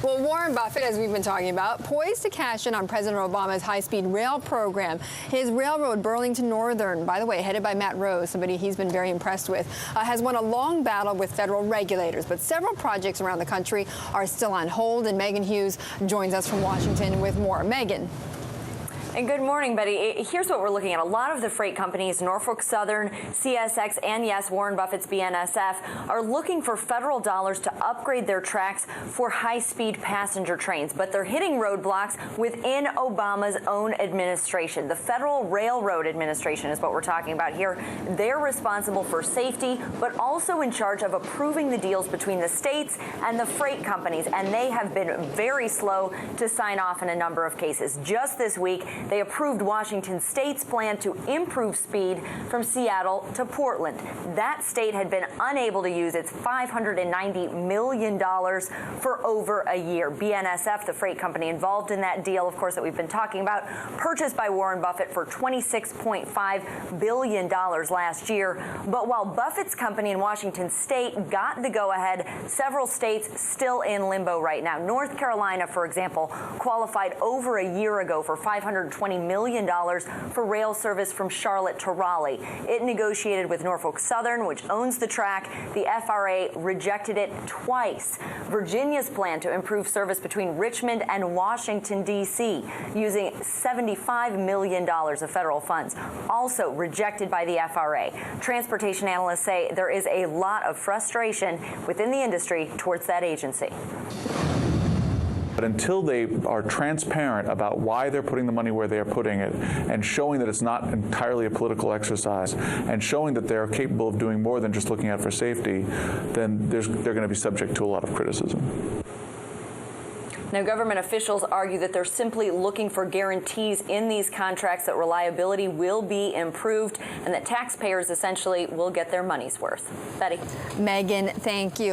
Well, Warren Buffett, as we've been talking about, poised to cash in on President Obama's high-speed rail program. His railroad, Burlington Northern, by the way, headed by Matt Rose, somebody he's been very impressed with, has won a long battle with federal regulators. But several projects around the country are still on hold, and Megan Hughes joins us from Washington with more. Megan. And good morning, Betty. Here's what we're looking at. A lot of the freight companies, Norfolk Southern, CSX, and yes, Warren Buffett's BNSF, are looking for federal dollars to upgrade their tracks for high-speed passenger trains. But they're hitting roadblocks within Obama's own administration. The Federal Railroad Administration is what we're talking about here. They're responsible for safety, but also in charge of approving the deals between the states and the freight companies. And they have been very slow to sign off in a number of cases. Just this week, they approved Washington State's plan to improve speed from Seattle to Portland. That state had been unable to use its $590 million for over a year. BNSF, the freight company involved in that deal, of course, that we've been talking about, purchased by Warren Buffett for $26.5 billion last year. But while Buffett's company in Washington State got the go-ahead, several states still in limbo right now. North Carolina, for example, qualified over a year ago for $520 million for rail service from Charlotte to Raleigh. It negotiated with Norfolk Southern, which owns the track. The FRA rejected it twice. Virginia's plan to improve service between Richmond and Washington, D.C., using $75 million of federal funds, also rejected by the FRA. Transportation analysts say there is a lot of frustration within the industry towards that agency. But until they are transparent about why they're putting the money where they are putting it, and showing that it's not entirely a political exercise, and showing that they're capable of doing more than just looking out for safety, then they're going to be subject to a lot of criticism. Now, government officials argue that they're simply looking for guarantees in these contracts that reliability will be improved and that taxpayers essentially will get their money's worth. Betty. Megan, thank you.